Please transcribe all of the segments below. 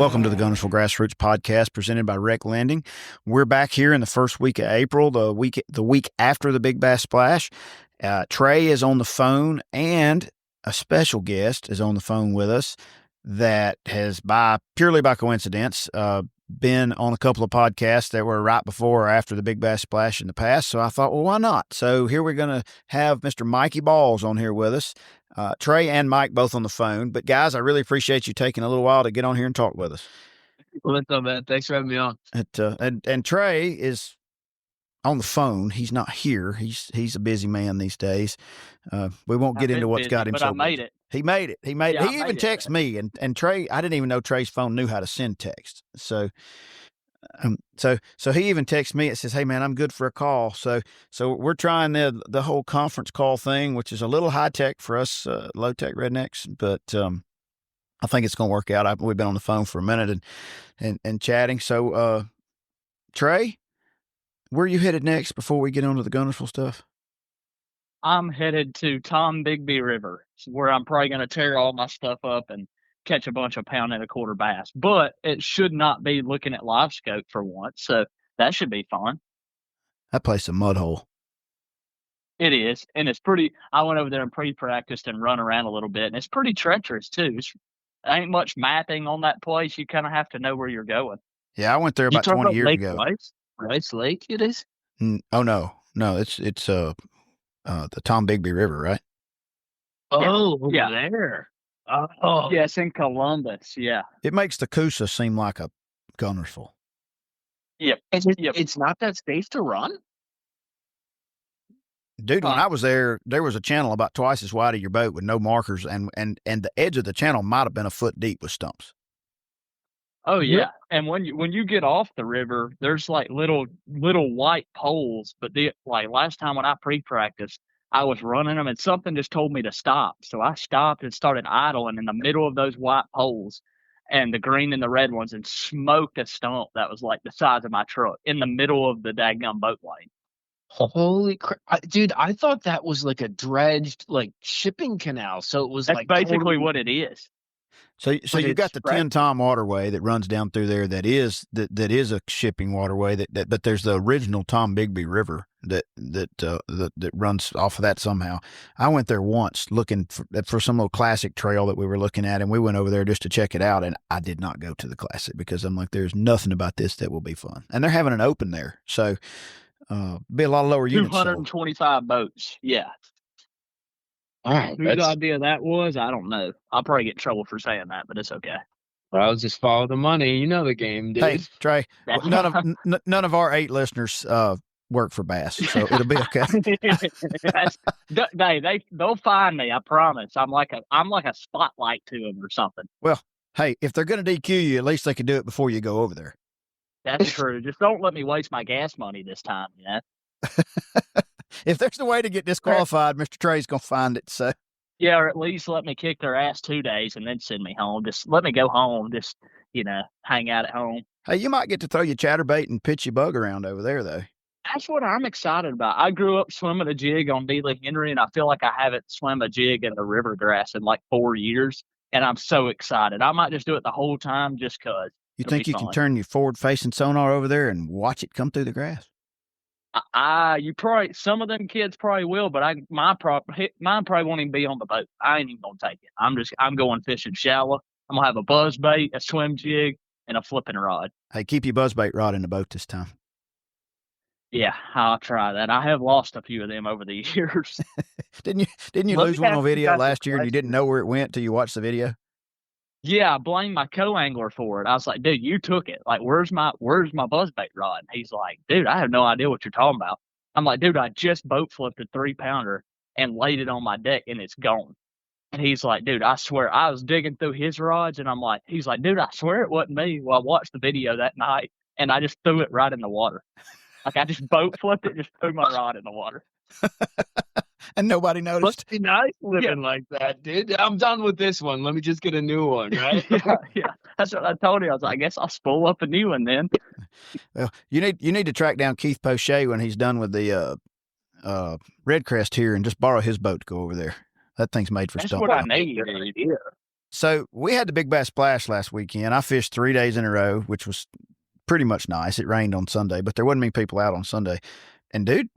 Welcome to the Guntersville Grassroots podcast presented by Rec Lending. We're back here in the first week of April, the week after the Big Bass Splash. Trey is on the phone, and a special guest is on the phone with us that has, purely by coincidence, been on a couple of podcasts that were right before or after the Big Bass Splash in the past. So I thought, well, why not? So here we're going to have Mr. Mikeybalzz on here with us. Trey and Mike both on the phone. But guys, I really appreciate you taking a little while to get on here and talk with us. Well, that's not bad. Thanks for having me on. And Trey is on the phone. He's not here. He's a busy man these days. We won't get into what's got him so busy. I made it. He made it. Yeah, he even texted me, and Trey, I didn't even know Trey's phone knew how to send text. So he even texted me. It says, "Hey man, I'm good for a call." So we're trying the whole conference call thing, which is a little high tech for us, low tech rednecks, but I think it's going to work out. We've been on the phone for a minute and chatting. So Trey, where are you headed next before we get on to the Guntersville stuff? I'm headed to Tom Bigby River, where I'm probably going to tear all my stuff up and catch a bunch of £1.25 bass. But it should not be looking at live scope for once, so that should be fun. That place is a mud hole. It is, and it's pretty. I went over there and pre-practiced and run around a little bit, and it's pretty treacherous too. There ain't much mapping on that place. You kind of have to know where you're going. Yeah, I went there about 20 years ago. Rice Lake, it is? Oh no, it's the Tom Bigby River, right? Oh, yeah. There. Oh, yes, in Columbus. Yeah, it makes the Coosa seem like a Guntersville. Yep. It's not that safe to run. Dude, when I was there was a channel about twice as wide as your boat with no markers, and the edge of the channel might have been a foot deep with stumps. Oh yeah, and when you get off the river, there's like little white poles. But like last time when I pre-practiced, I was running them, and something just told me to stop. So I stopped and started idling in the middle of those white poles, and the green and the red ones, and smoked a stump that was like the size of my truck in the middle of the daggum boat lane. Holy crap. Dude, I thought that was like a dredged like shipping canal. So it was That's like basically what it is. So you've got the 10 Tom waterway that runs down through there that is a shipping waterway but there's the original Tom Bigby River that runs off of that somehow. I went there once looking for some little classic trail that we were looking at, and we went over there just to check it out, and I did not go to the classic because I'm like, there's nothing about this that will be fun. And they're having an open there. So be a lot of lower units. 225 boats. Yeah. All right. Whose idea that was, I don't know. I'll probably get in trouble for saying that, but it's okay. Well, just follow the money. You know the game, dude. Hey, Trey, none of our 8 listeners work for Bass, so it'll be okay. They'll find me. I promise. I'm like a spotlight to them or something. Well, hey, if they're going to DQ you, at least they can do it before you go over there. That's true. Just don't let me waste my gas money this time, you know? If there's a way to get disqualified, Mr. Trey's going to find it. So, yeah, or at least let me kick their ass 2 days and then send me home. Just let me go home. Just, hang out at home. Hey, you might get to throw your chatterbait and pitch your bug around over there, though. That's what I'm excited about. I grew up swimming a jig on Dealey Henry, and I feel like I haven't swum a jig in the river grass in like 4 years, and I'm so excited. I might just do it the whole time just because. You think you can turn your forward-facing sonar over there and watch it come through the grass? Some of them kids probably will, but mine probably won't even be on the boat. I ain't even gonna take it. I'm going fishing shallow. I'm gonna have a buzz bait, a swim jig, and a flipping rod. Hey, keep your buzz bait rod in the boat this time. Yeah, I'll try that. I have lost a few of them over the years. Didn't you lose one on video last year and you didn't know where it went till you watched the video? Yeah, I blamed my co-angler for it. I was like, dude, you took it. Like, where's my buzzbait rod? And he's like, dude, I have no idea what you're talking about. I'm like, dude, I just boat flipped a 3-pounder and laid it on my deck and it's gone. And he's like, dude, I swear, I was digging through his rods, and he's like, dude, I swear it wasn't me. Well, I watched the video that night and I just threw it right in the water. Like, I just boat flipped it, just threw my rod in the water. And nobody noticed. Must be nice living like that, dude. I'm done with this one. Let me just get a new one, right? yeah. That's what I told him. I was like, I guess I'll spool up a new one then. Well, you need to track down Keith Poche when he's done with the Redcrest here and just borrow his boat to go over there. That thing's made for That's stuff. what I need. Yeah. So we had the Big Bass Splash last weekend. I fished 3 days in a row, which was pretty much nice. It rained on Sunday, but there wasn't many people out on Sunday. And dude,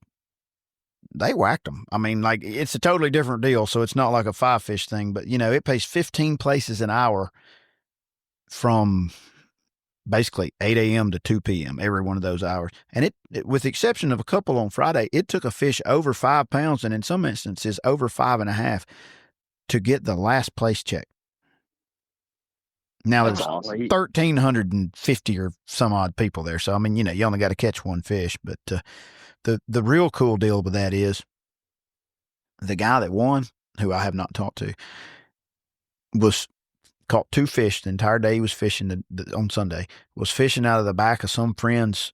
they whacked them. I mean, like, it's a totally different deal. So it's not like a 5-fish thing, but it pays 15 places an hour from basically 8 a.m. to 2 p.m. every one of those hours. And it, with the exception of a couple on Friday, it took a fish over 5 pounds and in some instances over 5.5 to get the last place check. Now there's 1,350 or some odd people there. So, I mean, you only got to catch one fish. But the real cool deal with that is the guy that won, who I have not talked to, was caught 2 fish the entire day he was fishing on Sunday, was fishing out of the back of some friend's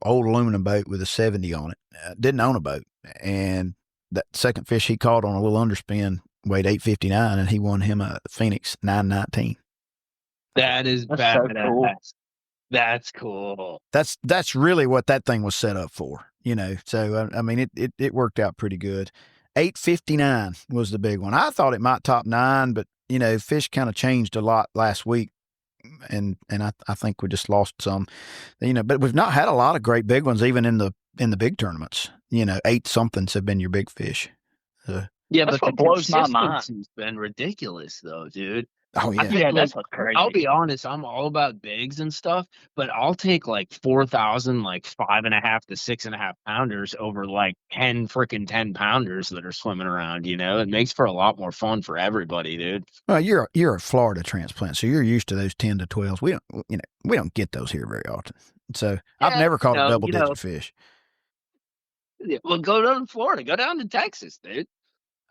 old aluminum boat with a 70 on it. Didn't own a boat. And that second fish he caught on a little underspin weighed 859, and he won him a Phoenix 919. That is That's bad. so cool. That's cool. That's really what that thing was set up for, So, I mean, it worked out pretty good. 859 was the big one. I thought it might top 9, but fish kind of changed a lot last week, and I think we just lost some, but we've not had a lot of great big ones, even in the big tournaments. 8 somethings have been your big fish. Yeah, That's but the what blows my mind. consistency's been ridiculous, though, dude. Oh yeah, think, That's what's crazy. I'll be honest, I'm all about bigs and stuff, but I'll take like 4,000, like 5.5 to 6.5 pounders over like 10 pounders that are swimming around. It makes for a lot more fun for everybody, dude. Well, you're a Florida transplant, so you're used to those 10 to 12s. We don't get those here very often. So I've never caught a double-digit fish. Yeah, well, go down to Florida, go down to Texas, dude.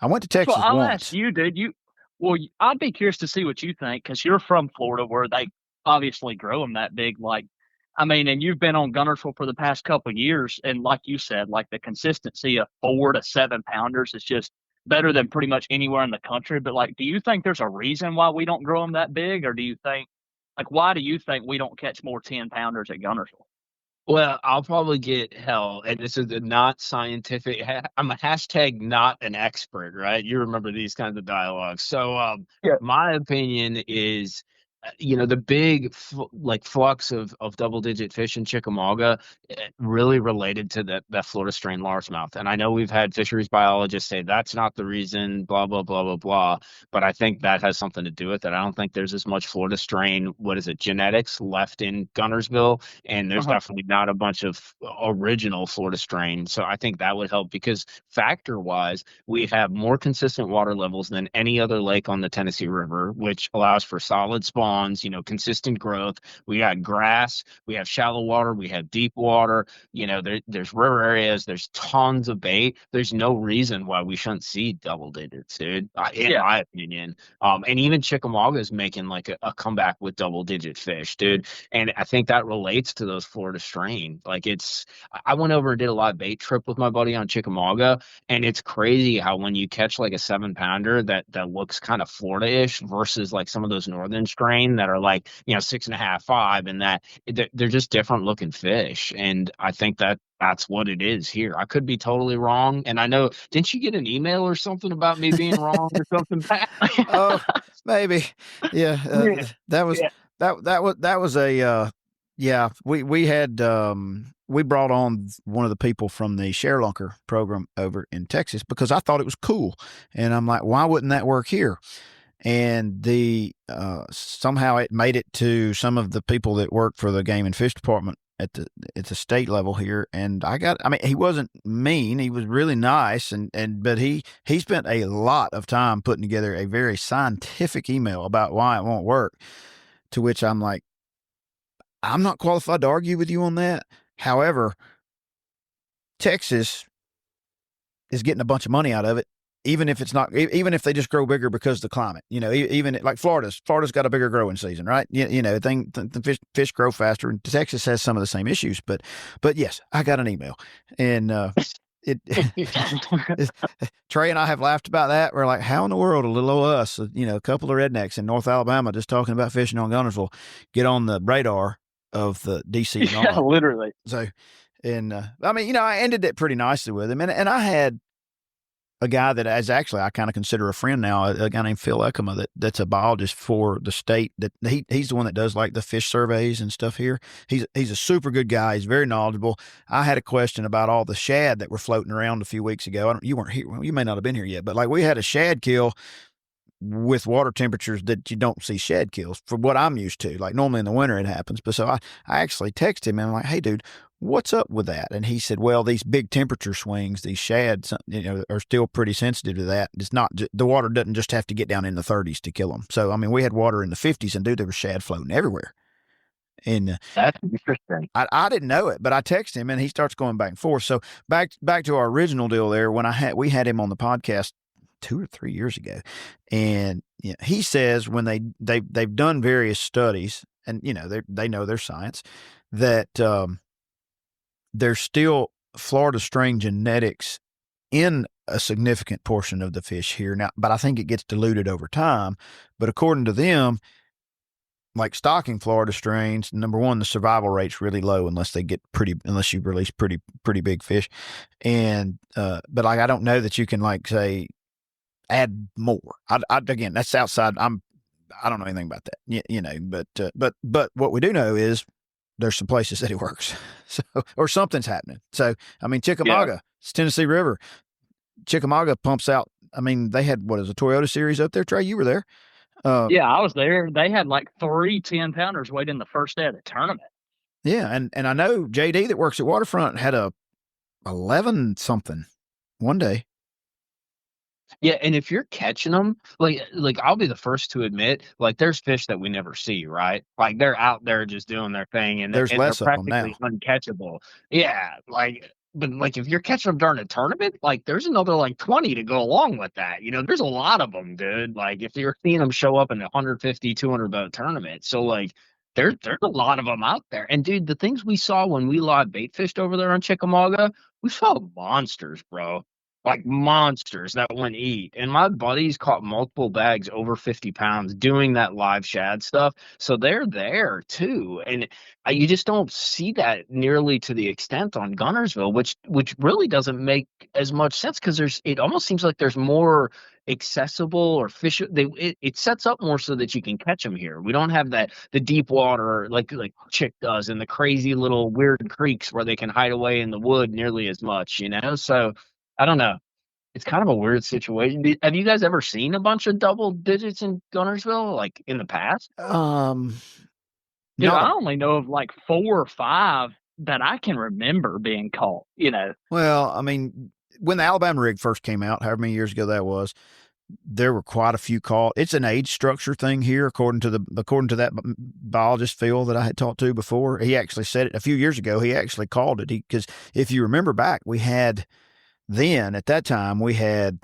I went to Texas Well, I'll once. ask you, dude. Well, I'd be curious to see what you think, because you're from Florida, where they obviously grow them that big. And you've been on Guntersville for the past couple of years, and like you said, like the consistency of 4 to 7 pounders is just better than pretty much anywhere in the country. But do you think there's a reason why we don't grow them that big, or do you think, why do you think we don't catch more 10 pounders at Guntersville? Well, I'll probably get hell, and this is a not scientific. I'm a hashtag not an expert, right? You remember these kinds of dialogues. So, my opinion is, the big flux of double-digit fish in Chickamauga really related to that Florida strain largemouth. And I know we've had fisheries biologists say that's not the reason, blah, blah, blah, blah, blah. But I think that has something to do with it. I don't think there's as much Florida strain, genetics left in Guntersville. And there's definitely not a bunch of original Florida strain. So I think that would help, because factor-wise, we have more consistent water levels than any other lake on the Tennessee River, which allows for solid spawn, consistent growth. We got grass, we have shallow water, we have deep water, there's river areas, there's tons of bait. There's no reason why we shouldn't see double digits, dude, in my opinion. And even Chickamauga is making like a comeback with double digit fish, dude. And I think that relates to those Florida strain. I went over and did a live bait trip with my buddy on Chickamauga, and it's crazy how when you catch like a 7 pounder that looks kind of Florida-ish versus like some of those northern strain that are 6.5, 5, and that they're just different looking fish. And I think that's what it is here. I could be totally wrong. And I know, didn't you get an email or something about me being wrong or something? Oh, maybe. Yeah. That was a, we had, we brought on one of the people from the Sharelunker program over in Texas because I thought it was cool. And I'm like, why wouldn't that work here? And somehow it made it to some of the people that work for the game and fish department at the state level here. And he wasn't mean. He was really nice. But he spent a lot of time putting together a very scientific email about why it won't work, to which I'm like, I'm not qualified to argue with you on that. However, Texas is getting a bunch of money out of it. Even if they just grow bigger because of the climate, even like Florida's got a bigger growing season, right? The fish grow faster, and Texas has some of the same issues. But yes, I got an email, and Trey and I have laughed about that. We're like, how in the world will little us, a couple of rednecks in North Alabama just talking about fishing on Guntersville, get on the radar of the DC? Yeah, literally. So, and I ended it pretty nicely with him, and I had a guy that is actually I kind of consider a friend now, a guy named Phil Ekema that's a biologist for the state. That he's the one that does like the fish surveys and stuff here. He's a super good guy. He's very knowledgeable. I had a question about all the shad that were floating around a few weeks ago. You weren't here. Well, you may not have been here yet, but like we had a shad kill with water temperatures that you don't see shad kills for what I'm used to. Like normally in the winter it happens. But so I actually texted him and I'm like, hey dude, what's up with that? And he said, well, these big temperature swings, these shad, are still pretty sensitive to that. It's not, the water doesn't just have to get down in the 30s to kill them. So, I mean, we had water in the 50s and dude, there was shad floating everywhere. And that's interesting. I didn't know it, but I texted him and he starts going back and forth. So back to our original deal there, when we had him on the podcast 2 or 3 years ago. And he says when they've done various studies and, they know their science that, there's still Florida strain genetics in a significant portion of the fish here now, but I think it gets diluted over time. But according to them, like stocking Florida strains, number one, the survival rate's really low unless you release pretty big fish. And, but like, I don't know that you can like say add more. Again, that's outside. I don't know anything about that, but what we do know is there's some places that it works. So, or something's happening. So, I mean, Chickamauga, it's Tennessee River. Chickamauga pumps out. I mean, they had, a Toyota series up there? Trey, you were there. Yeah, I was there. They had like 3 10-pounders waiting the first day of the tournament. Yeah. And I know JD that works at Waterfront had a 11 something one day. Yeah, and if you're catching them, like I'll be the first to admit, like there's fish that we never see, right? Like they're out there just doing their thing, and there's less they're of them now. Uncatchable. Yeah, but like if you're catching them during a tournament, like there's another like 20 to go along with that. There's a lot of them, dude. Like if you're seeing them show up in a 150, 200 boat tournament, so like there's a lot of them out there. And dude, the things we saw when we live bait fished over there on Chickamauga, we saw monsters, bro. Like monsters that wouldn't eat. And my buddies caught multiple bags over 50 pounds doing that live shad stuff. So they're there too. And you just don't see that nearly to the extent on Guntersville, which really doesn't make as much sense because it almost seems like there's more accessible or fish. It sets up more so that you can catch them here. We don't have the deep water like Chick does and the crazy little weird creeks where they can hide away in the wood nearly as much, So I don't know. It's kind of a weird situation. Have you guys ever seen a bunch of double digits in Guntersville, like in the past? Dude, I only know of like 4 or 5 that I can remember being caught, Well, I mean, when the Alabama rig first came out, however many years ago that was, there were quite a few caught. It's an age structure thing here, according to that biologist Phil that I had talked to before. He actually said it a few years ago. He actually called it because if you remember back, at that time, we had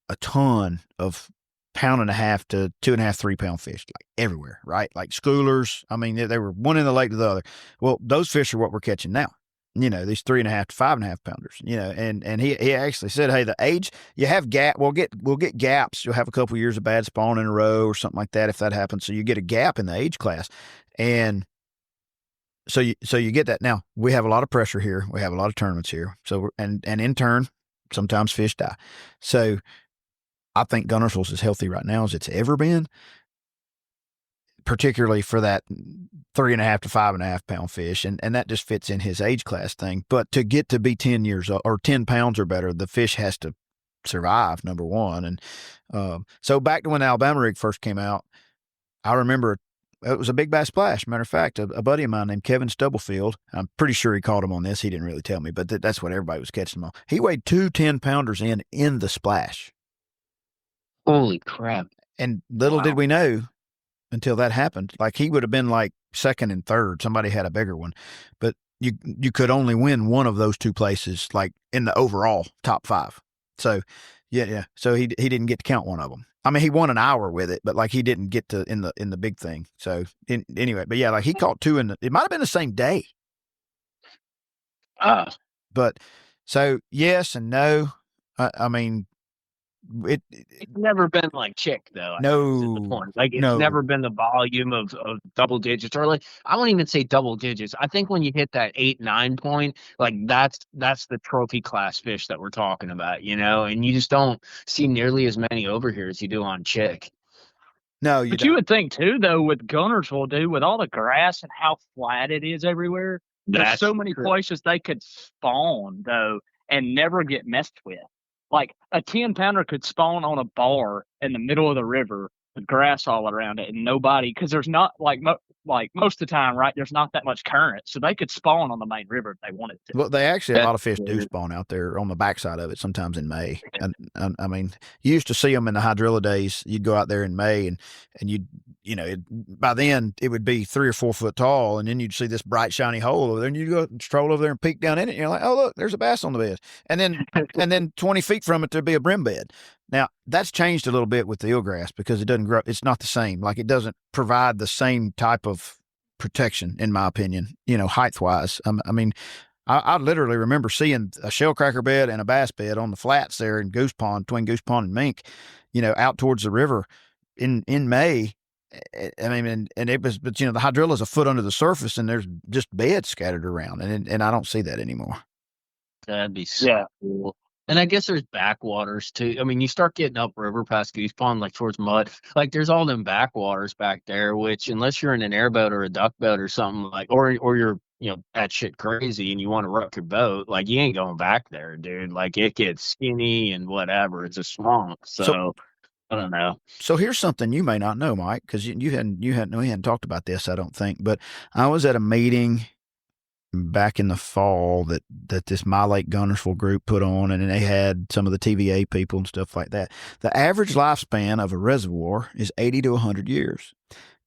a ton of 1.5 to 2.5, 3 pound fish, like everywhere, right? Like schoolers. I mean, they were one in the lake to the other. Well, those fish are what we're catching now. These 3.5 to 5.5 pounders, and he actually said, hey, the age you have we'll get gaps. You'll have a couple years of bad spawn in a row or something like that. If that happens, so you get a gap in the age class. And so you get that. Now we have a lot of pressure here. We have a lot of tournaments here. So, and in turn, sometimes fish die. So I think Guntersville's as healthy right now as it's ever been, particularly for that 3.5 to 5.5 pound fish. And that just fits in his age class thing. But to get to be 10 years old or 10 pounds or better, the fish has to survive, number one. And so back to when the Alabama rig first came out, I remember it was a big bass splash. Matter of fact, a buddy of mine named Kevin Stubblefield, I'm pretty sure he caught him on this. He didn't really tell me, but that's what everybody was catching him on. He weighed 2 10-pounders in the splash. Holy crap. And little did we know until that happened. Like he would have been like second and third. Somebody had a bigger one, but you could only win one of those 2 places, like in the overall top 5. So yeah. So he didn't get to count one of them. I mean, he won an hour with it, but like he didn't get to in the big thing. So anyway, but yeah, like he caught 2 it might've been the same day. But so yes and no. I mean, It's never been like chick though. I guess, is the No, point. Like it's no. never been the volume of double digits, or like I won't even say double digits. I think when you hit that 8-9 point, like that's the trophy class fish that we're talking about, and you just don't see nearly as many over here as you do on chick. No, you But don't. you would think too, though, with Guntersville, dude, with all the grass and how flat it is everywhere, there's That's so many true. places they could spawn though and never get messed with. Like a 10-pounder could spawn on a bar in the middle of the river with grass all around it, and nobody, because there's not like most of the time, right? There's not that much current, so they could spawn on the main river if they wanted to. Well, they actually, a That's lot of fish do true. spawn out there on the backside of it, sometimes in May. And I mean, you used to see them in the hydrilla days. You'd go out there in May and you'd, by then it would be 3 or 4 foot tall. And then you'd see this bright, shiny hole over there, and you'd go stroll over there and peek down in it. And you're like, oh, look, there's a bass on the bed. And then 20 feet from it, there'd be a brim bed. Now, that's changed a little bit with the eelgrass because it doesn't grow. It's not the same. Like, it doesn't provide the same type of protection, in my opinion, height wise. I mean, I literally remember seeing a shellcracker bed and a bass bed on the flats there in Goose Pond, between Goose Pond and Mink, out towards the river in May. I mean, and it was, but the hydrilla's a foot under the surface and there's just beds scattered around, and I don't see that anymore. That'd be so cool. And I guess there's backwaters too. I mean, you start getting upriver past Goose Pond, like towards Mud. Like there's all them backwaters back there, which unless you're in an airboat or a duck boat or something like, or you're that shit crazy and you want to wreck your boat, like you ain't going back there, dude. Like it gets skinny and whatever. It's a swamp, so I don't know. So here's something you may not know, Mike, because we hadn't talked about this, I don't think. But I was at a meeting back in the fall that this My Lake Guntersville group put on, and they had some of the TVA people and stuff like that. The average lifespan of a reservoir is 80 to 100 years.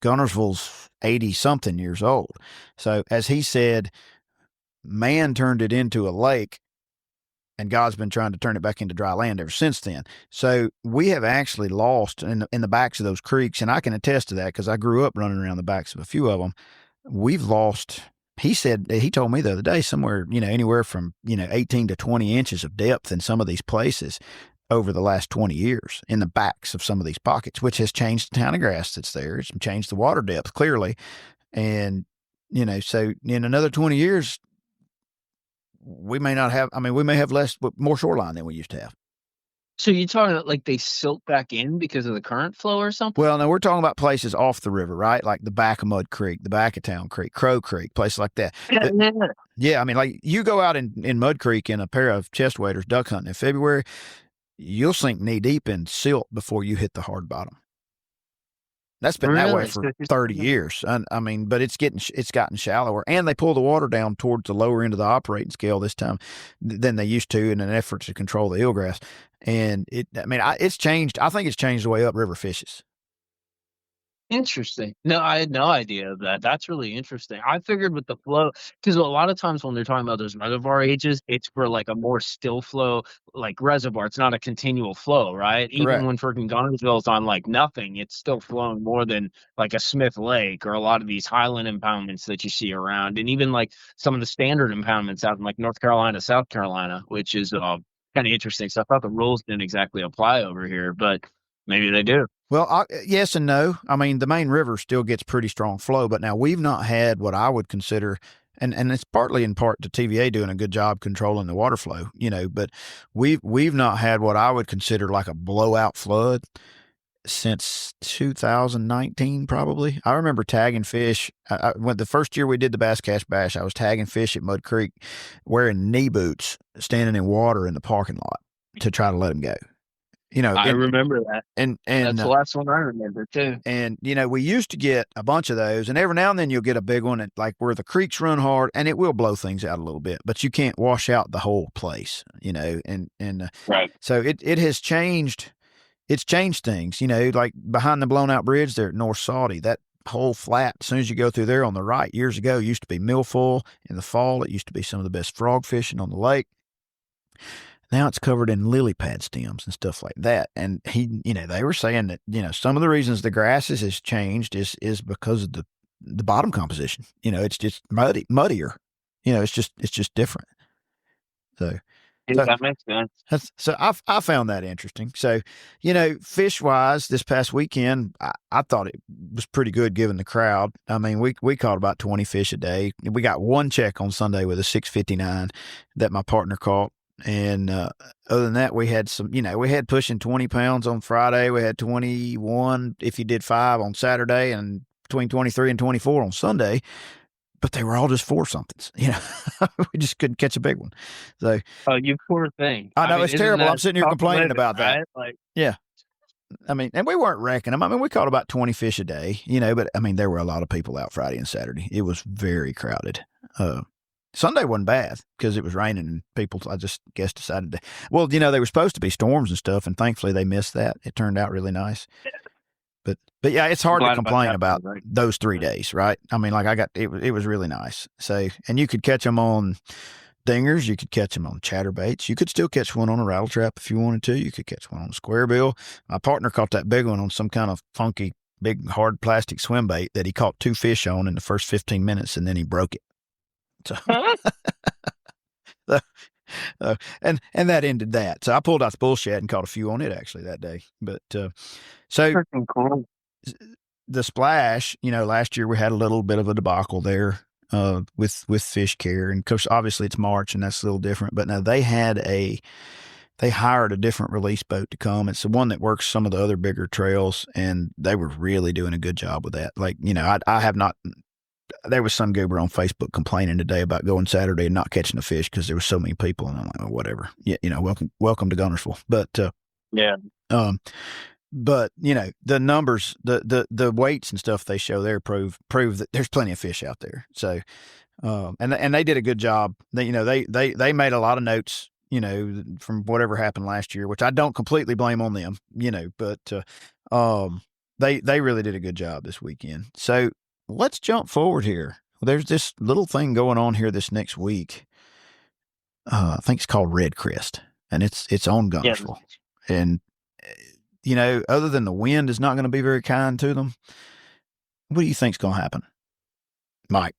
Guntersville's 80 something years old. So as he said, man turned it into a lake, and God's been trying to turn it back into dry land ever since then. So we have actually lost in the backs of those creeks, and I can attest to that because I grew up running around the backs of a few of them. We've lost, he told me the other day, somewhere, anywhere from, 18 to 20 inches of depth in some of these places over the last 20 years in the backs of some of these pockets, which has changed the town of grass that's there. It's changed the water depth clearly. And, so in another 20 years, we may have more shoreline than we used to have. So you're talking about like they silt back in because of the current flow or something? Well, no, we're talking about places off the river, right? Like the back of Mud Creek, the back of Town Creek, Crow Creek, places like that. Yeah, I mean, like you go out in Mud Creek in a pair of chest waders duck hunting in February, you'll sink knee deep in silt before you hit the hard bottom. That's been that way for 30 years. I mean, but it's gotten shallower, and they pull the water down towards the lower end of the operating scale this time than they used to in an effort to control the eelgrass. And it's changed. I think it's changed the way upriver fishes. Interesting. No, I had no idea of that. That's really interesting. I figured with the flow, because a lot of times when they're talking about those reservoir ages, it's for like a more still flow, like reservoir. It's not a continual flow, right? Even when freaking Guntersville's on like nothing, it's still flowing more than like a Smith Lake or a lot of these highland impoundments that you see around. And even like some of the standard impoundments out in like North Carolina, South Carolina, which is kind of interesting. So I thought the rules didn't exactly apply over here, but maybe they do. Well, yes and no. I mean, the main river still gets pretty strong flow, but now we've not had what I would consider, and it's partly in part to TVA doing a good job controlling the water flow, but we've not had what I would consider like a blowout flood since 2019, probably. I remember tagging fish. When the first year we did the Bass Cash Bash, I was tagging fish at Mud Creek wearing knee boots, standing in water in the parking lot to try to let them go. I remember that. And that's the last one I remember too. And, we used to get a bunch of those, and every now and then you'll get a big one like where the creeks run hard, and it will blow things out a little bit, but you can't wash out the whole place, right. So it has changed. It's changed things, like behind the blown out bridge there at North Saudi, that whole flat, as soon as you go through there on the right, years ago, used to be milfoil. In the fall, it used to be some of the best frog fishing on the lake. Now it's covered in lily pad stems and stuff like that. And they were saying that, some of the reasons the grasses has changed is because of the bottom composition. It's just muddier. It's just different. So Yeah, that makes sense. So I found that interesting. So, fish wise, this past weekend, I thought it was pretty good given the crowd. I mean, we caught about 20 fish a day. We got one check on Sunday with a 659 that my partner caught. And other than that, we had some, we had pushing 20 pounds on Friday. We had 21 if you did 5 on Saturday, and between 23 and 24 on Sunday. But they were all just 4-somethings. We just couldn't catch a big one. So, oh, you poor thing. I know, mean, it's terrible. I'm sitting here complaining about that. Right? Like, yeah. I mean, and we weren't wrecking them. I mean, we caught about 20 fish a day, but I mean, there were a lot of people out Friday and Saturday. It was very crowded. Sunday wasn't bad because it was raining and people, I just guess, decided to. Well, they were supposed to be storms and stuff, and thankfully they missed that. It turned out really nice. But yeah, it's hard to complain about those 3 days, right? I mean, like it was really nice. So, and you could catch them on dingers, you could catch them on chatterbaits, you could still catch one on a rattle trap if you wanted to. You could catch one on a square bill. My partner caught that big one on some kind of funky, big, hard plastic swim bait that he caught 2 fish on in the first 15 minutes, and then he broke it. So, and that ended that. So I pulled out the bull shad and caught a few on it actually that day. But so cool. The splash, last year we had a little bit of a debacle there with fish care, and of course obviously it's March and that's a little different. But now they hired a different release boat to come. It's the one that works some of the other bigger trails, and they were really doing a good job with that. Like, I have not. There was some goober on Facebook complaining today about going Saturday and not catching a fish because there were so many people, and I'm like, well, whatever. Yeah, welcome to Guntersville. But yeah. But the numbers, the weights and stuff they show there prove that there's plenty of fish out there. So, and they did a good job. They made a lot of notes, from whatever happened last year, which I don't completely blame on them, but they really did a good job this weekend. So let's jump forward here. There's this little thing going on here this next week. I think it's called Redcrest, and it's on Guntersville, and. Other than the wind is not going to be very kind to them, what do you think's going to happen, Mike?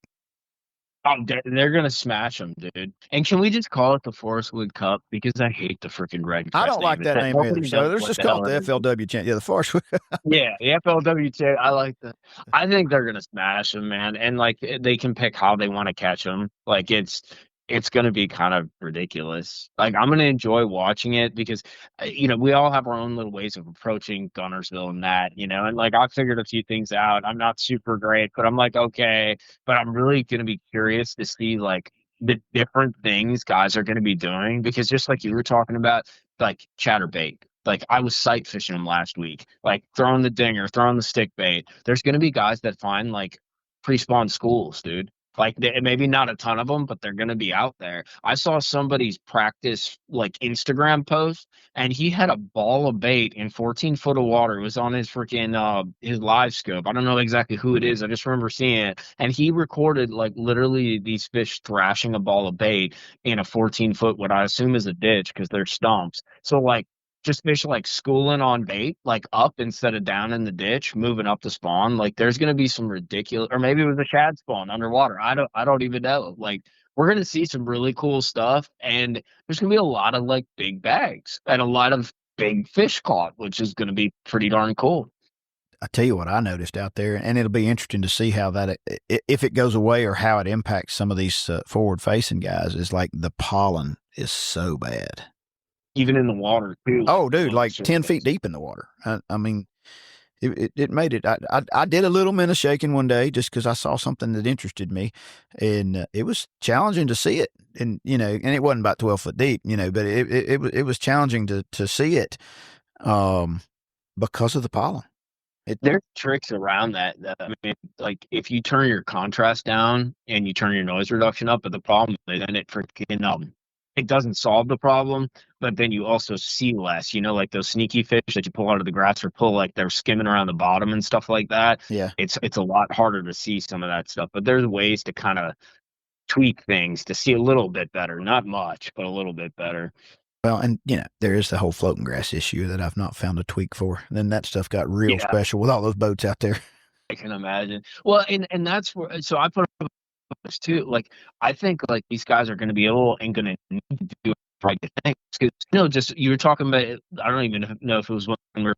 Oh, they're going to smash them, dude. And can we just call it the Forest Wood Cup? Because I hate the freaking Redcrest. I don't like that name either. So let's just call it the FLW Champ. Yeah, the Forest Wood. Yeah, the FLW Champ. I like that. I think they're going to smash them, man. And like they can pick how they want to catch them. Like it's going to be kind of ridiculous. Like, I'm going to enjoy watching it because, we all have our own little ways of approaching Guntersville and that, and like, I figured a few things out. I'm not super great, but I'm like, okay, but I'm really going to be curious to see like the different things guys are going to be doing, because just like you were talking about, like chatterbait, like I was sight fishing them last week, like throwing the dinger, throwing the stick bait. There's going to be guys that find like pre-spawn schools, dude. Like maybe not a ton of them, but they're going to be out there. I saw somebody's practice like Instagram post, and he had a ball of bait in 14 foot of water. It was on his freaking his live scope. I don't know exactly who it is. I just remember seeing it, and he recorded like literally these fish thrashing a ball of bait in a 14 foot, what I assume is a ditch because they're stumps. So like, just fish like schooling on bait, like up instead of down in the ditch, moving up the spawn. Like there's going to be some ridiculous, or maybe it was a shad spawn underwater. I don't even know. Like we're going to see some really cool stuff, and there's going to be a lot of like big bags and a lot of big fish caught, which is going to be pretty darn cool. I tell you what I noticed out there, and it'll be interesting to see how that, if it goes away or how it impacts some of these forward facing guys, is like the pollen is so bad. Even in the water too. Oh, dude, like 10 feet deep in the water. I mean, it made it. I did a little minute shaking one day just because I saw something that interested me, and it was challenging to see it. And and it wasn't about 12 foot deep, but it was challenging to see it, because of the pollen. There's tricks around that. I mean, like if you turn your contrast down and you turn your noise reduction up, but the problem is then it freaking it doesn't solve the problem, but then you also see less, like those sneaky fish that you pull out of the grass or pull, like they're skimming around the bottom and stuff like that. Yeah. It's a lot harder to see some of that stuff, but there's ways to kind of tweak things to see a little bit better, not much, but a little bit better. Well, and there is the whole floating grass issue that I've not found a tweak for. Then that stuff got real special with all those boats out there. I can imagine. Well, and that's where, so I put up too, like I think like these guys are going to be able and going to need to do right things. Because just you were talking about. I don't even know if it was when we were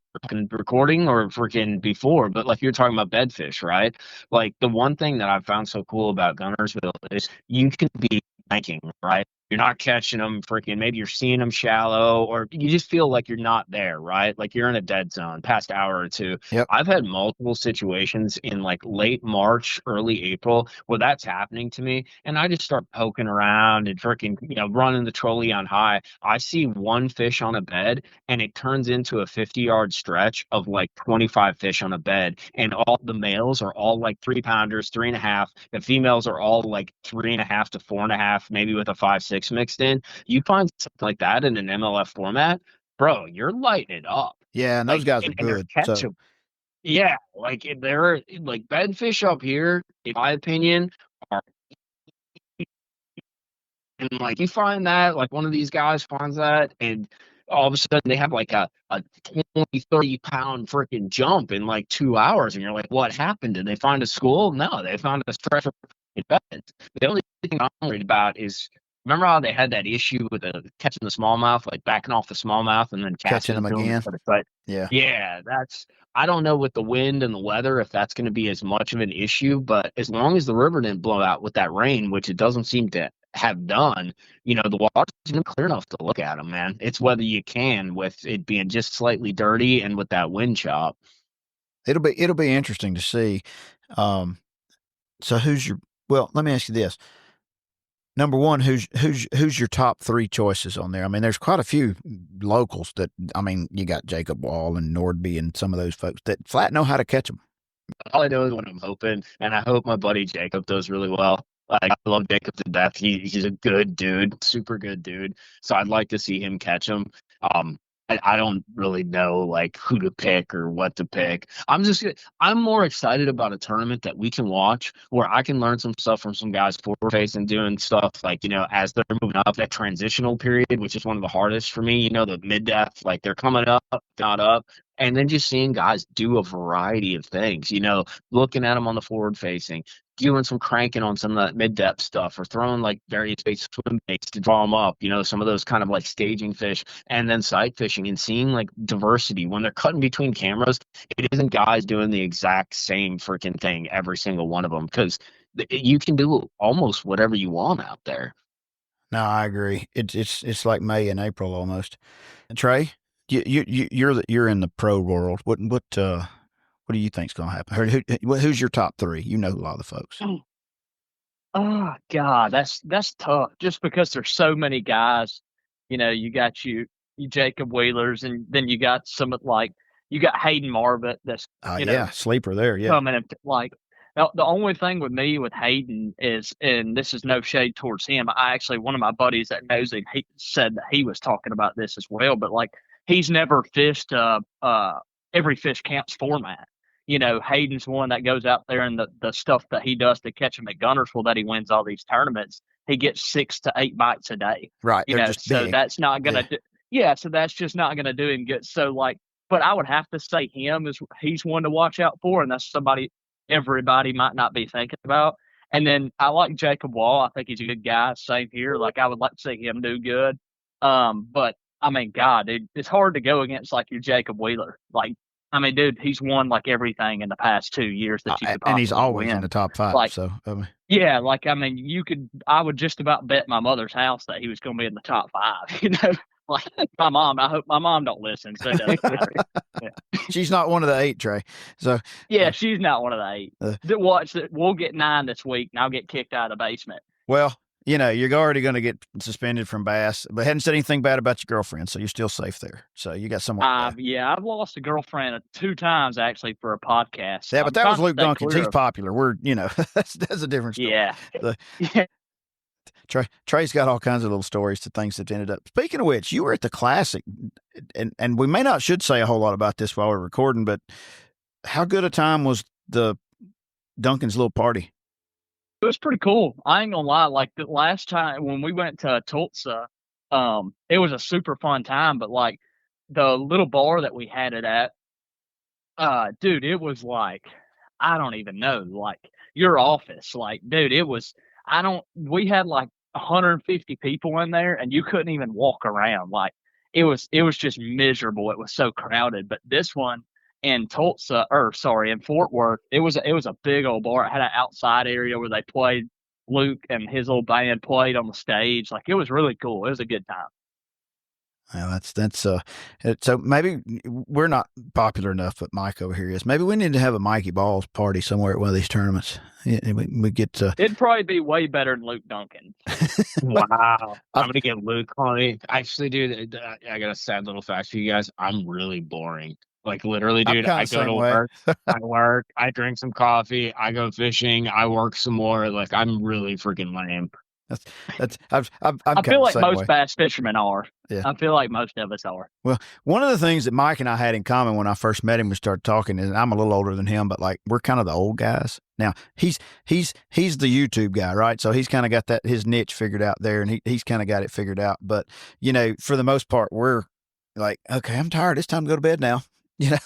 recording or freaking before, but like you're talking about bedfish, right? Like the one thing that I found so cool about Guntersville is you can be banking, right? You're not catching them freaking. Maybe you're seeing them shallow, or you just feel like you're not there, right? Like you're in a dead zone, past hour or two. Yep. I've had multiple situations in like late March, early April where that's happening to me, and I just start poking around and freaking, running the trolley on high. I see one fish on a bed, and it turns into a 50-yard stretch of like 25 fish on a bed, and all the males are all like 3-pounders, 3.5. The females are all like 3.5 to 4.5, maybe with a 5-6 mixed in. You find something like that in an MLF format, bro, you're lighting it up. Yeah, and those guys are good. So Yeah, like they're like bedfish up here, in my opinion, are, and like you find that like one of these guys finds that, and all of a sudden they have like a 20-30 pound freaking jump in like 2 hours, and you're like, what happened? Did they find a school? No, they found a stretch of beds. The only thing I'm worried about is, remember how they had that issue with catching the smallmouth, like backing off the smallmouth and then catching them again. Yeah, I don't know with the wind and the weather if that's going to be as much of an issue, but as long as the river didn't blow out with that rain, which it doesn't seem to have done, the water's even clear enough to look at them, man. It's whether you can with it being just slightly dirty and with that wind chop. It'll be interesting to see. So let me ask you this. Number one, who's your top 3 choices on there? I mean, there's quite a few locals that, I mean, you got Jacob Wall and Nordby and some of those folks that flat know how to catch them. All I know is what I'm hoping, and I hope my buddy Jacob does really well. Like, I love Jacob to death. He's a good dude, super good dude. So I'd like to see him catch him. I don't really know like who to pick or what to pick. I'm more excited about a tournament that we can watch where I can learn some stuff from some guys forward facing doing stuff like, as they're moving up that transitional period, which is one of the hardest for me, the mid depth, like they're coming up, not up. And then just seeing guys do a variety of things, looking at them on the forward facing, doing some cranking on some of that mid-depth stuff, or throwing like various bait swim baits to draw them up, some of those kind of like staging fish, and then sight fishing and seeing like diversity. When they're cutting between cameras, it isn't guys doing the exact same freaking thing, every single one of them, because you can do almost whatever you want out there. No, I agree. It's like May and April almost. And Trey, you're in the pro world. What do you think's going to happen? Who's your top 3? You know a lot of the folks. Oh God, that's tough. Just because there's so many guys, you got you Jacob Wheelers, and then you got some like you got Hayden Marvett. That's sleeper there. Yeah, coming up like. Now, the only thing with me with Hayden is, and this is no shade towards him. One of my buddies that knows him, he said that he was talking about this as well. But like, he's never fished every fish counts format. Hayden's one that goes out there, and the stuff that he does to catch him at Guntersville, that he wins all these tournaments, he gets 6 to 8 bites a day. Right. So big. That's not gonna do. Yeah. So that's just not gonna do him good. So like, but I would have to say he's one to watch out for, and that's somebody everybody might not be thinking about. And then I like Jacob Wall. I think he's a good guy. Same here. Like, I would like to see him do good. But I mean, God, dude, it's hard to go against like your Jacob Wheeler. Like, I mean, dude, he's won like everything in the past 2 years that you could possibly and he's always win. in the top 5. Like, so yeah, like, I mean, I would just about bet my mother's house that he was going to be in the top 5. Like my mom. I hope my mom don't listen, so it doesn't matter. Yeah. She's not one of the 8, Trey. So yeah, she's not one of the 8. Watch that. We'll get 9 this week, and I'll get kicked out of the basement. Well, you're already going to get suspended from bass, but hadn't said anything bad about your girlfriend, so you're still safe there. So you got someone. Yeah, I've lost a girlfriend 2 times actually for a podcast. Yeah, but that was Luke Duncans. He's popular. We're that's a different story. Yeah. Trey's got all kinds of little stories to things that ended up. Speaking of which, you were at the Classic, and we should say a whole lot about this while we're recording, but how good a time was the Duncan's little party? It was pretty cool. I ain't gonna lie. Like the last time when we went to Tulsa, it was a super fun time. But like the little bar that we had it at, dude, it was like, I don't even know, like your office. Like, dude, it was. We had like 150 people in there, and you couldn't even walk around. Like it was just miserable. It was so crowded. But this one in in Fort Worth, it was a big old bar. It had an outside area where they played. Luke and his old band played on the stage. Like it was really cool. It was a good time. Well, so maybe we're not popular enough, but Mike over here is. Maybe we need to have a Mikeybalzz party somewhere at one of these tournaments. We get to. It'd probably be way better than Luke Duncan. Wow. I'm going to get Luke on it. Actually, dude, I got a sad little fact for you guys. I'm really boring. Like literally, dude, I go to work, I drink some coffee, I go fishing, I work some more. Like I'm really freaking lame. I feel like most bass fishermen are. Yeah. I feel like most of us are. Well, one of the things that Mike and I had in common when I first met him, we started talking, and I'm a little older than him, but like we're kind of the old guys. Now he's the YouTube guy, right? So he's kind of got his niche figured out there, and he's kind of got it figured out. But you know, for the most part, we're like, okay, I'm tired. It's time to go to bed now. You know,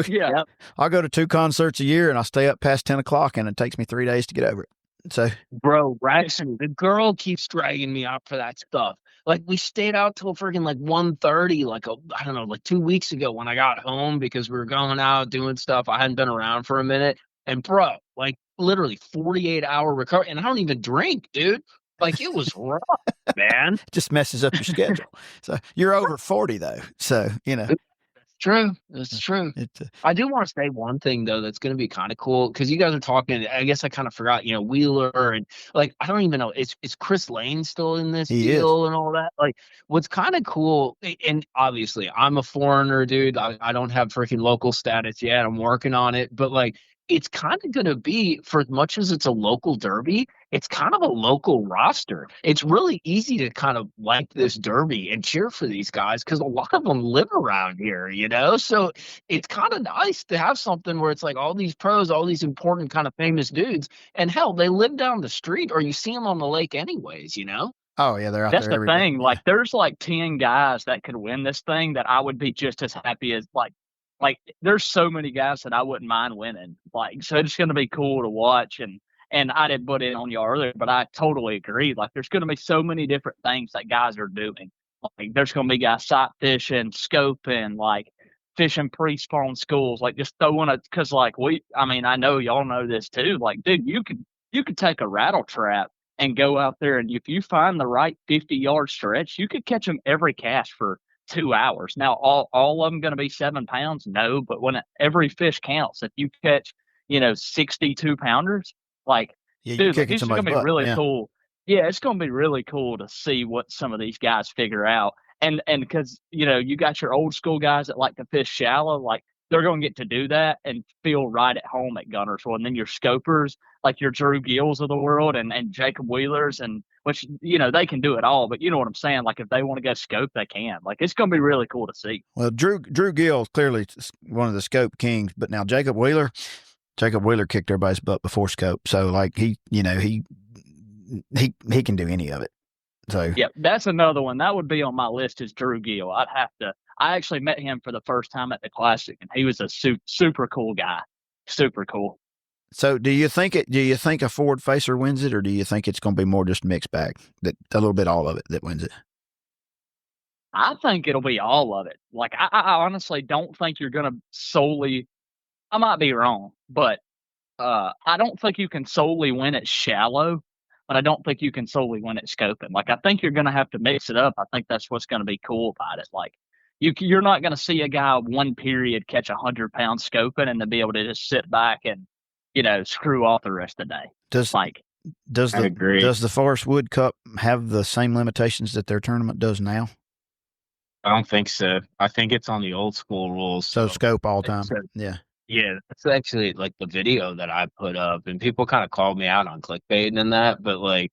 yeah. I'll go to 2 concerts a year, and I'll stay up past 10 o'clock, and it takes me 3 days to get over it. So, bro, Braxton, the girl keeps dragging me out for that stuff. Like we stayed out till freaking like 1:30, I don't know, like 2 weeks ago when I got home because we were going out doing stuff. I hadn't been around for a minute, and bro, like literally 48-hour recovery, and I don't even drink, dude. Like it was rough, man. It just messes up your schedule. So you're over 40 though, so you know. True. It's true. I do want to say one thing though that's going to be kind of cool because you guys are talking. I guess I kind of forgot. You know, Wheeler and like I don't even know. Is Chris Lane still in this deal and all that? Like, what's kind of cool, and obviously I'm a foreigner, dude. I don't have freaking local status yet. I'm working on it, but like. It's kind of going to be, for as much as it's a local derby, it's kind of a local roster. It's really easy to kind of like this derby and cheer for these guys because a lot of them live around here, you know? So it's kind of nice to have something where it's like all these pros, all these important kind of famous dudes, and hell, they live down the street or you see them on the lake anyways, you know? Oh, yeah, they're out there. That's the thing. Yeah. Like, there's like 10 guys that could win this thing that I would be just as happy as like there's so many guys that I wouldn't mind winning. Like, so it's going to be cool to watch. And I didn't put it on you earlier, but I totally agree. Like there's going to be so many different things that guys are doing. Like there's going to be guys sight fishing, scoping, like fishing pre-spawn schools, like just throwing it. Cause like I know y'all know this too. Like, dude, you could take a rattle trap and go out there. And if you find the right 50-yard stretch, you could catch them every cast for 2 hours. Now, all of them going to be 7 pounds? No, but when every fish counts, if you catch, 62 pounders, like, dude, like, it's going to be really cool. Yeah, it's going to be really cool to see what some of these guys figure out. And because, you got your old school guys that like to fish shallow, like they're going to get to do that and feel right at home at Guntersville. And then your scopers, like your Drew Gills of the world and Jacob Wheelers, and which, they can do it all. But you know what I'm saying? Like if they want to go scope, they can. Like it's going to be really cool to see. Well, Drew Gills clearly one of the scope kings, but now Jacob Wheeler kicked everybody's butt before scope. So like he can do any of it. So yeah, that's another one that would be on my list is Drew Gill. I actually met him for the first time at the Classic, and he was a super cool guy. Super cool. So do you think a forward facer wins it, or do you think it's going to be more just mixed bag, that a little bit all of it that wins it? I think it'll be all of it. Like I honestly don't think you're going to solely. I might be wrong, but I don't think you can solely win it shallow. But I don't think you can solely win it scoping. Like I think you're going to have to mix it up. I think that's what's going to be cool about it. Like you're not going to see a guy one period catch 100-pound scoping and then be able to just sit back and screw off the rest of the day. Does the Forest Wood Cup have the same limitations that their tournament does now? I don't think so. I think it's on the old school rules. So scope all time. Yeah. Yeah, that's actually like the video that I put up, and people kind of called me out on clickbait and that, but like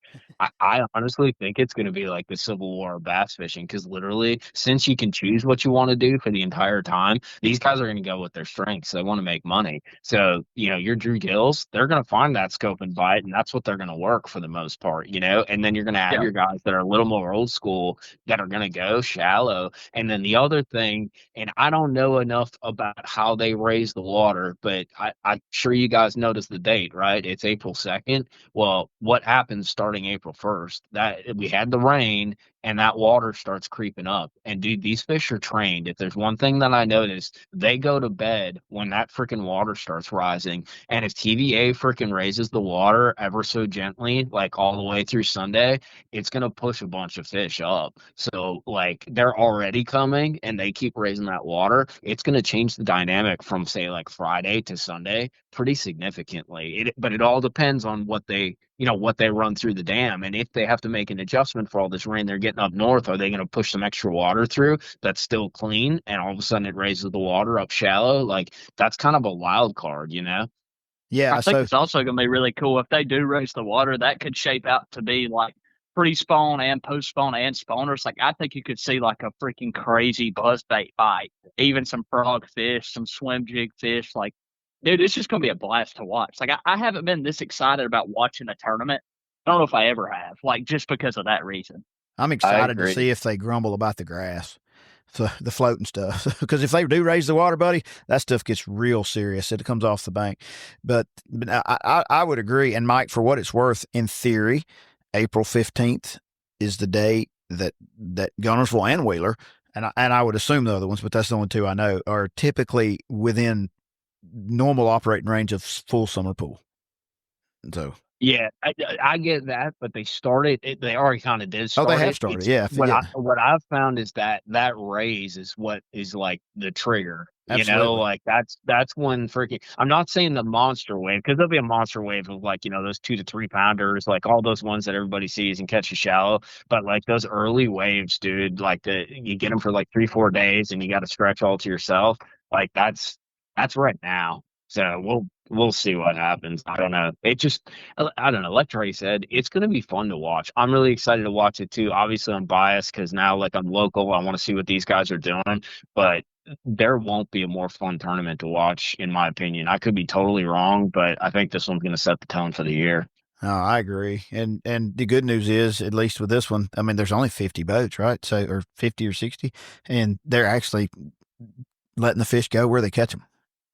I honestly think it's going to be like the Civil War of bass fishing because literally, since you can choose what you want to do for the entire time, these guys are going to go with their strengths. They want to make money. So, your Drew Gills, they're going to find that scope and bite, and that's what they're going to work for the most part, and then you're going to have your guys that are a little more old school that are going to go shallow. And then the other thing, and I don't know enough about how they raise the water water, but I'm sure you guys noticed the date, right? It's April 2nd. Well, what happens starting April 1st? That we had the rain and that water starts creeping up. And dude, these fish are trained. If there's one thing that I noticed, they go to bed when that freaking water starts rising. And if TVA freaking raises the water ever so gently, like all the way through Sunday, it's gonna push a bunch of fish up. So like they're already coming and they keep raising that water. It's gonna change the dynamic from say like Friday to Sunday pretty significantly. But it all depends on what they what they run through the dam. And if they have to make an adjustment for all this rain they're getting up north, are they going to push some extra water through that's still clean and all of a sudden it raises the water up shallow? Like that's kind of a wild card, Yeah. I think it's also going to be really cool if they do raise the water. That could shape out to be like pre-spawn and post-spawn and spawners. Like I think you could see like a freaking crazy buzzbait bite, even some frog fish, some swim jig fish. Like, dude, it's just going to be a blast to watch. Like I haven't been this excited about watching a tournament. I don't know if I ever have, like just because of that reason. I'm excited to see if they grumble about the grass, the floating stuff. Because if they do raise the water, buddy, that stuff gets real serious. It comes off the bank. But I would agree. And Mike, for what it's worth, in theory, April 15th is the day that Guntersville and Wheeler, and I would assume the other ones, but that's the only two I know, are typically within normal operating range of full summer pool. So yeah, I get that, but they started. They already kind of did start. Oh, they have started. Yeah. What I've found is that raise is what is like the trigger. Absolutely. Like that's when freaking. I'm not saying the monster wave because there'll be a monster wave of like those 2 to 3 pounders, like all those ones that everybody sees and catches shallow. But like those early waves, dude, like you get them for like 3-4 days and you got to stretch all to yourself. Like that's right now. So we'll see what happens. I don't know. I don't know. Like Trey said, it's going to be fun to watch. I'm really excited to watch it too. Obviously, I'm biased because now, like, I'm local. I want to see what these guys are doing. But there won't be a more fun tournament to watch, in my opinion. I could be totally wrong, but I think this one's going to set the tone for the year. Oh, I agree. And the good news is, at least with this one, I mean, there's only 50 boats, right? So, or 50 or 60, and they're actually letting the fish go where they catch them.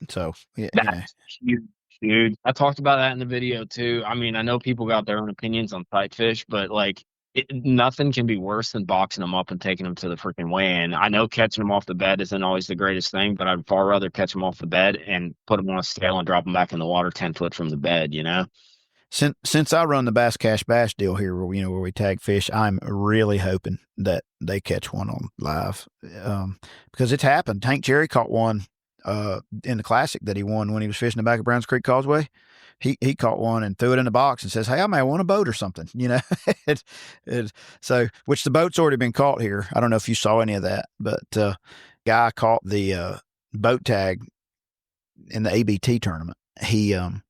So, yeah. That's huge, dude. I talked about that in the video too. I mean, I know people got their own opinions on sight fish, but like nothing can be worse than boxing them up and taking them to the freaking weigh-in. I know catching them off the bed isn't always the greatest thing, but I'd far rather catch them off the bed and put them on a scale and drop them back in the water 10 foot from the bed, Since I run the Bass Cash Bash deal here, where we tag fish, I'm really hoping that they catch one on live, because it's happened. Hank Cherry caught one in the Classic that he won when he was fishing the back of Browns Creek Causeway. He caught one and threw it in the box and says, "Hey, I may want a boat or something," So, which the boat's already been caught here. I don't know if you saw any of that, but guy caught the boat tag in the ABT tournament. He and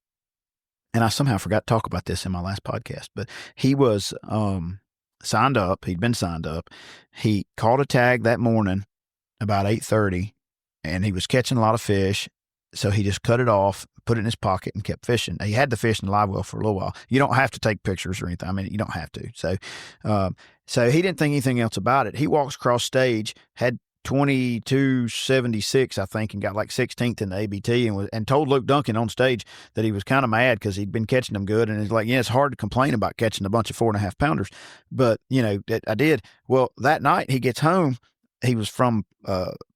I somehow forgot to talk about this in my last podcast, but he was signed up. He'd been signed up. He caught a tag that morning about 8:30, and he was catching a lot of fish. So he just cut it off, put it in his pocket, and kept fishing. He had the fish in the live well for a little while. You don't have to take pictures or anything. I mean, you don't have to. So he didn't think anything else about it. He walks across stage, had 22.76, I think, and got like 16th in the ABT, and told Luke Duncan on stage that he was kind of mad because he'd been catching them good. And he's like, yeah, it's hard to complain about catching a bunch of 4.5 pounders, but I did. Well, that night he gets home. He was from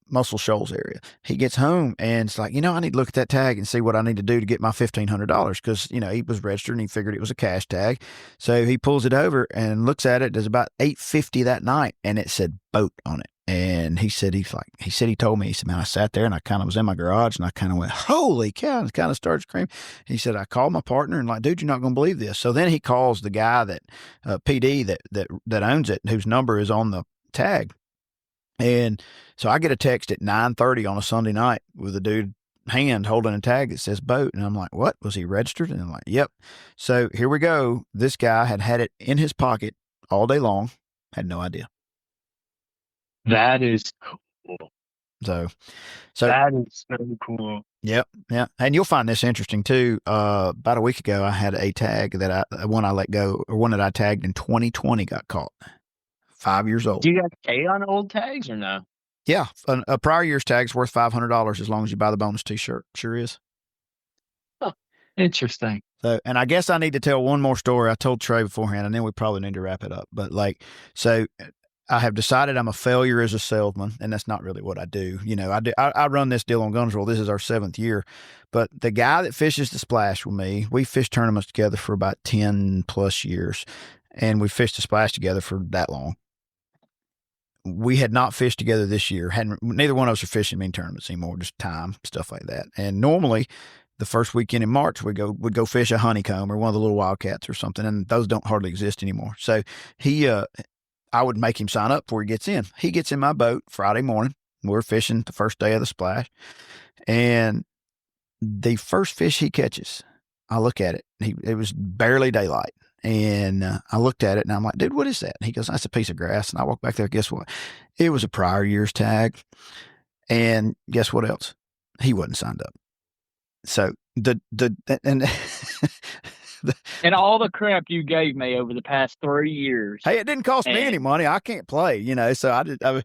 Muscle Shoals area. He gets home and it's like, I need to look at that tag and see what I need to do to get my $1,500, because he was registered and he figured it was a cash tag. So he pulls it over and looks at it. It was about 8:50 that night, and it said boat on it. And he said he told me, he said, man, I sat there and I kind of was in my garage and I kind of went, holy cow, and kind of started screaming. He said, I called my partner and like, dude, you're not going to believe this. So then he calls the guy that PD that owns it, whose number is on the tag. And so I get a text at 9:30 on a Sunday night with a dude hand holding a tag that says boat. And I'm like, what? Was he registered? And I'm like, yep. So here we go. This guy had it in his pocket all day long. Had no idea. That is cool. So that is so cool. Yep. Yeah. And you'll find this interesting too. About a week ago, I had a tag that one that I tagged in 2020 got caught. 5 years old. Do you got K on old tags or no? Yeah, a prior year's tag's worth $500 as long as you buy the bonus T-shirt. Sure is. Huh. Interesting. So, and I guess I need to tell one more story. I told Trey beforehand, and then we probably need to wrap it up. But so I have decided I'm a failure as a salesman, and that's not really what I do. I run this deal on Guntersville. This is our 7th year. But the guy that fishes the splash with me, we fished tournaments together for about 10 plus years, and we fished the splash together for that long. We had not fished together this year. Neither one of us are fishing mean tournaments anymore, just time, stuff like that. And normally the first weekend in March, we'd go fish a honeycomb or one of the little wildcats or something, and those don't hardly exist anymore. So I would make him sign up before he gets in. He gets in my boat Friday morning. We're fishing the first day of the splash. And the first fish he catches, I look at it. It was barely daylight. And I looked at it and I'm like, dude, what is that? And he goes, that's a piece of grass. And I walk back there. Guess what? It was a prior year's tag. And guess what else? He wasn't signed up. So and all the crap you gave me over the past 3 years. Hey, it didn't cost me any money. I can't play, So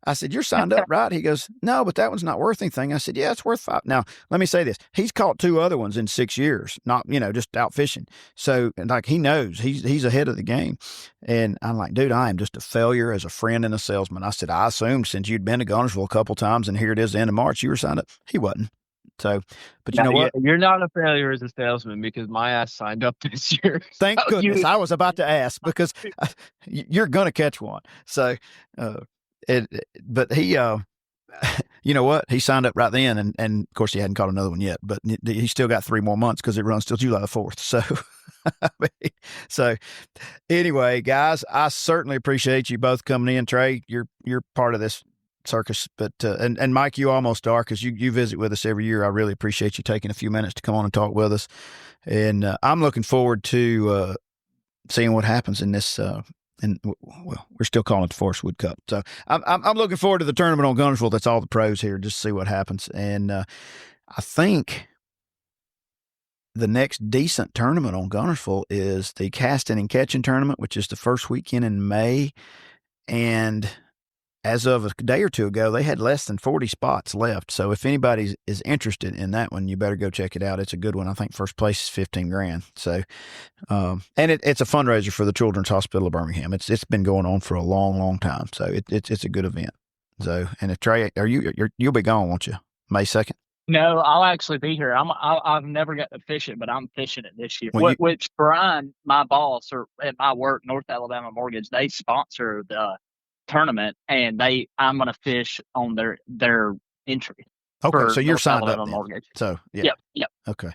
I said, you're signed up, right? He goes, no, but that one's not worth anything. I said, yeah, it's worth $5. Now, let me say this. He's caught 2 other ones in 6 years, not, just out fishing. So he knows he's ahead of the game. And I'm like, dude, I am just a failure as a friend and a salesman. I said, I assumed since you'd been to Guntersville a couple times and here it is the end of March, you were signed up. He wasn't. So, but you know what? You're not a failure as a salesman because my ass signed up this year. Thank goodness. I was about to ask because you're going to catch one. So, but he, you know what? He signed up right then. And of course he hadn't caught another one yet, but he still got 3 more months because it runs till July 4th. So, anyway, guys, I certainly appreciate you both coming in. Trey, you're part of this circus, but and Mike, you almost are because you visit with us every year. I really appreciate you taking a few minutes to come on and talk with us, and I'm looking forward to seeing what happens in this. And well, we're still calling it the Forest Wood Cup, so I'm looking forward to the tournament on Guntersville. That's all the pros here, just to see what happens. And I think the next decent tournament on Guntersville is the casting and catching tournament, which is the first weekend in May, and as of a day or two ago, they had less than 40 spots left. So if anybody is interested in that one, you better go check it out. It's a good one. I think first place is $15,000. So, and it's a fundraiser for the Children's Hospital of Birmingham. It's been going on for a long, long time. So it's a good event. So, and if Trey, you'll be gone, won't you? May 2nd? No, I'll actually be here. I've never got to fish it, but I'm fishing it this year. Well, which Brian, my boss, or at my work, North Alabama Mortgage, they sponsor the tournament, and I'm gonna fish on their entry. Okay, so you're North signed Alabama up then. Mortgage. So yeah. Yep. Okay.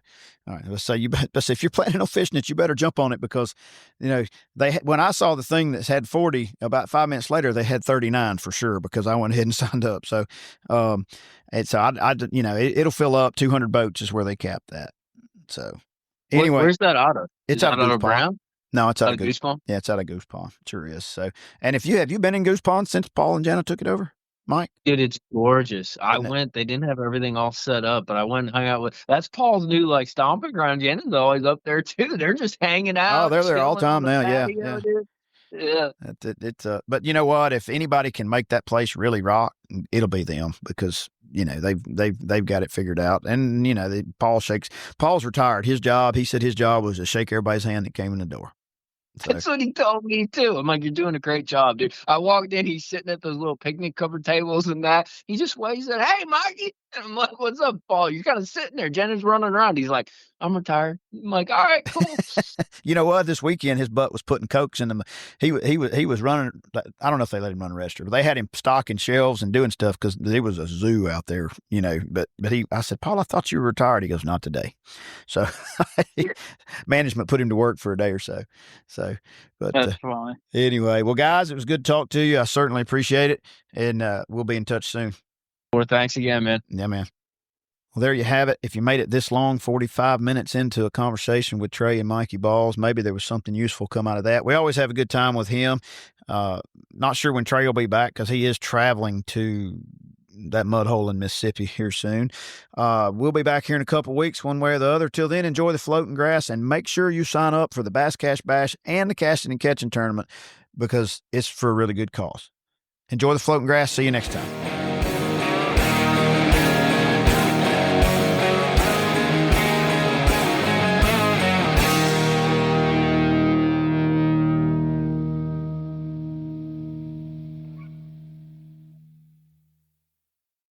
All right. So if you're planning on fishing it, you better jump on it because, when I saw the thing that had 40, about 5 minutes later, they had 39 for sure because I went ahead and signed up. So, it'll fill up. 200 boats is where they cap that. So anyway, where's that out of? It's out of Goose Pond. No, it's out of Goose Pond. Yeah, it's out of Goose Pond. Sure is. So, and have you been in Goose Pond since Paul and Jenna took it over, Mike? Dude, it's gorgeous. I went. They didn't have everything all set up, but I went and hung out with. That's Paul's new stomping ground. Jenna's always up there too. They're just hanging out. Oh, they're there all the time now. Yeah. Yeah. It's but you know what? If anybody can make that place really rock, it'll be them because they've got it figured out. And Paul's retired. He said his job was to shake everybody's hand that came in the door. So. That's what he told me too. I'm like, you're doing a great job, dude. I walked in, he's sitting at those little picnic covered tables and that. He just waves and, hey, Mikey. And I'm like, what's up, Paul? You're kind of sitting there. Jenna's running around. He's like, I'm retired. I'm like, all right, cool. You know what? This weekend, his butt was putting Cokes in them. He was running. I don't know if they let him run a register, but they had him stocking shelves and doing stuff because there was a zoo out there, But I said, Paul, I thought you were retired. He goes, not today. So management put him to work for a day or so. But that's funny. Anyway, well, guys, it was good to talk to you. I certainly appreciate it, and we'll be in touch soon. Well, thanks again, man. Yeah, man. Well, there you have it. If you made it this long, 45 minutes into a conversation with Trey and Mikeybalzz, maybe there was something useful come out of that. We always have a good time with him. Not sure when Trey will be back because he is traveling to that mud hole in Mississippi here soon. We'll be back here in a couple weeks, one way or the other. Till then, enjoy the floating grass and make sure you sign up for the Bass Cash Bash and the Casting and Catching Tournament because it's for a really good cause. Enjoy the floating grass. See you next time.